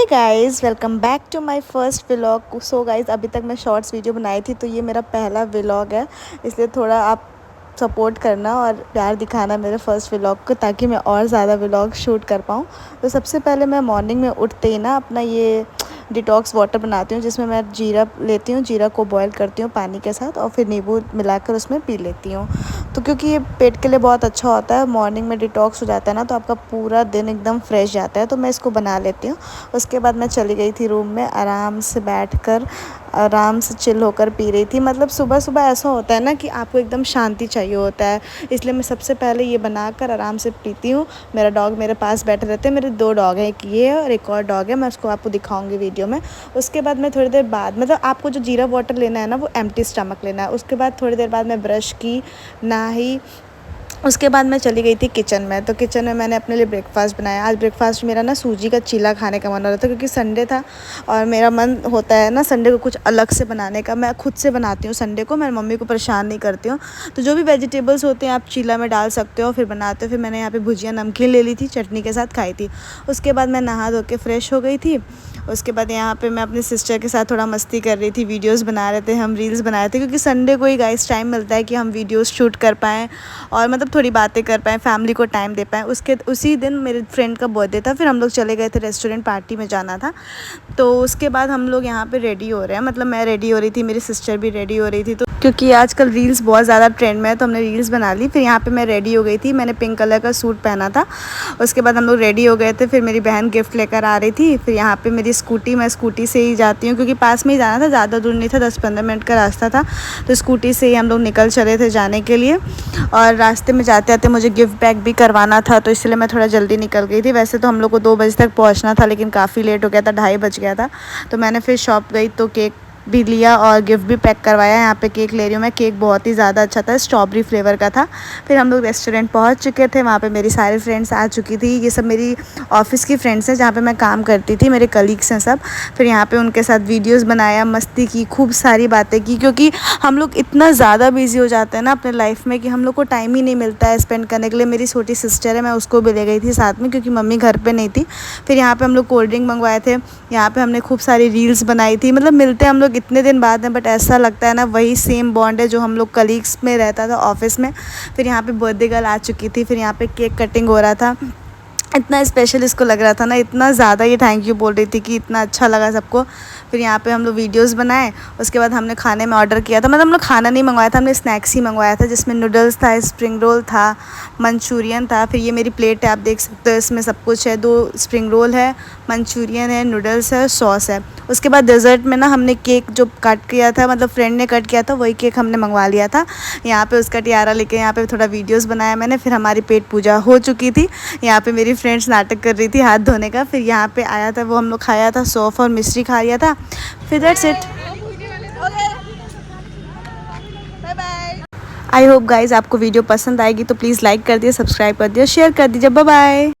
Hey guys, welcome back to my first vlog. So guys, अभी तक मैं shorts video बनाई थी, तो ये मेरा पहला व्लॉग है। इसलिए थोड़ा आप सपोर्ट करना और प्यार दिखाना मेरे फर्स्ट व्लॉग को, ताकि मैं और ज़्यादा व्लॉग शूट कर पाऊँ। तो सबसे पहले मैं मॉर्निंग में उठते ही ना अपना ये डिटॉक्स वाटर बनाती हूँ, जिसमें मैं जीरा लेती हूँ। जीरा को बॉईल करती हूँ पानी के साथ और फिर नींबू मिलाकर उसमें पी लेती हूँ। तो क्योंकि ये पेट के लिए बहुत अच्छा होता है, मॉर्निंग में डिटॉक्स हो जाता है ना, तो आपका पूरा दिन एकदम फ्रेश जाता है। तो मैं इसको बना लेती हूँ। उसके बाद मैं चली गई थी रूम में, आराम से बैठकर आराम से चिल होकर पी रही थी। मतलब सुबह सुबह ऐसा होता है ना कि आपको एकदम शांति चाहिए होता है, इसलिए मैं सबसे पहले ये बनाकर आराम से पीती हूँ। मेरा डॉग मेरे पास बैठे रहते हैं। मेरे 2 डॉग हैं, एक ये है और एक और डॉग है, मैं उसको आपको दिखाऊंगी वीडियो में। उसके बाद मैं थोड़ी देर बाद, मतलब आपको जो जीरा वाटर लेना है ना, वो एम्प्टी स्टमक लेना है। उसके बाद थोड़ी देर बाद मैं ब्रश की, नहाई। उसके बाद मैं चली गई थी किचन में। तो किचन में मैंने अपने लिए ब्रेकफ़ास्ट बनाया। आज ब्रेकफ़ास्ट मेरा ना सूजी का चीला खाने का मन हो रहा था, क्योंकि संडे था और मेरा मन होता है ना संडे को कुछ अलग से बनाने का। मैं खुद से बनाती हूँ संडे को, मैं मम्मी को परेशान नहीं करती हूँ। तो जो भी वेजिटेबल्स होते हैं आप चीला में डाल सकते हो, फिर बनाते हो। फिर मैंने यहाँ पे भुजिया नमकीन ले ली थी, चटनी के साथ खाई थी। उसके बाद मैं नहा धो के फ्रेश हो गई थी। उसके बाद यहाँ पे मैं अपनी सिस्टर के साथ थोड़ा मस्ती कर रही थी, वीडियोस बना रहे थे, हम रील्स बना रहे थे, क्योंकि संडे को ही गाइस टाइम मिलता है कि हम वीडियोस शूट कर पाएँ और मतलब थोड़ी बातें कर पाएँ, फैमिली को टाइम दे पाएँ। उसी दिन मेरे फ्रेंड का बर्थडे था, फिर हम लोग चले गए थे रेस्टोरेंट, पार्टी में जाना था। तो उसके बाद हम लोग यहाँ पे रेडी हो रहे हैं, मतलब मैं रेडी हो रही थी, मेरी सिस्टर भी रेडी हो रही थी। तो क्योंकि आजकल रील्स बहुत ज़्यादा ट्रेंड में है, तो हमने रील्स बना ली। फिर यहाँ पे मैं रेडी हो गई थी, मैंने पिंक कलर का सूट पहना था। उसके बाद हम लोग रेडी हो गए थे। फिर मेरी बहन गिफ्ट लेकर आ रही थी। फिर यहाँ पे मेरी स्कूटी, मैं स्कूटी से ही जाती हूँ, क्योंकि पास में ही जाना था, ज़्यादा दूर नहीं था, 10-15 मिनट का रास्ता था। तो स्कूटी से ही हम लोग निकल चले थे जाने के लिए। और रास्ते में जाते आते मुझे गिफ्ट पैक भी करवाना था, तो इसलिए मैं थोड़ा जल्दी निकल गई थी। वैसे तो हम लोग को 2 बजे तक पहुँचना था, लेकिन काफ़ी लेट हो गया था, 2:30 बज गया था। तो मैंने फिर शॉप गई तो केक भी लिया और गिफ्ट भी पैक करवाया। यहाँ पे केक ले रही हूँ मैं, केक बहुत ही ज़्यादा अच्छा था, स्ट्रॉबेरी फ्लेवर का था। फिर हम लोग रेस्टोरेंट पहुँच चुके थे, वहाँ पे मेरी सारी फ्रेंड्स आ चुकी थी। ये सब मेरी ऑफिस की फ्रेंड्स हैं, जहाँ पे मैं काम करती थी, मेरे कलीग्स हैं सब। फिर यहाँ पे उनके साथ वीडियोस बनाया, मस्ती की, खूब सारी बातें की, क्योंकि हम लोग इतना ज़्यादा बिजी हो जाते हैं ना अपने लाइफ में कि हम लोग को टाइम ही नहीं मिलता है स्पेंड करने के लिए। मेरी छोटी सिस्टर है, मैं उसको भी ले गई थी साथ में, क्योंकि मम्मी घर पर नहीं थी। फिर यहाँ पर हम लोग कोल्ड ड्रिंक मंगवाए थे। यहाँ पर हमने खूब सारी रील्स बनाई थी। मतलब मिलते हम लोग इतने दिन बाद हैं, बट ऐसा लगता है ना वही सेम बॉन्ड है जो हम लोग कलीग्स में रहता था ऑफिस में। फिर यहाँ पे बर्थडे गर्ल आ चुकी थी। फिर यहाँ पे केक कटिंग हो रहा था। इतना स्पेशल इसको लग रहा था ना, इतना ज़्यादा ये थैंक यू बोल रही थी कि इतना अच्छा लगा सबको। फिर यहाँ पे हम लोग वीडियोस बनाए। उसके बाद हमने खाने में ऑर्डर किया था, मतलब हम लोग खाना नहीं मंगवाया था, हमने स्नैक्स ही मंगवाया था, जिसमें नूडल्स था, स्प्रिंग रोल था, मंचूरियन था। फिर ये मेरी प्लेट है, आप देख सकते हो, इसमें सब कुछ है। 2 स्प्रिंग रोल है, मंचूरियन है, नूडल्स है, सॉस है। उसके बाद डेज़र्ट में ना हमने केक जो कट किया था, मतलब फ्रेंड ने कट किया था, वही केक हमने मंगवा लिया था। यहाँ पे उसका टियारा लेके यहाँ पे थोड़ा वीडियोस बनाया मैंने। फिर हमारी पेट पूजा हो चुकी थी। यहाँ पे मेरी फ्रेंड्स नाटक कर रही थी हाथ धोने का। फिर यहाँ पे आया था, वो हम लोग खाया था, सौंफ और मिश्री खा लिया था। फिर that's it. I hope guys आपको वीडियो पसंद आएगी, तो प्लीज़ लाइक कर दिए, सब्सक्राइब कर दिए, शेयर कर दीजिए। Bye bye.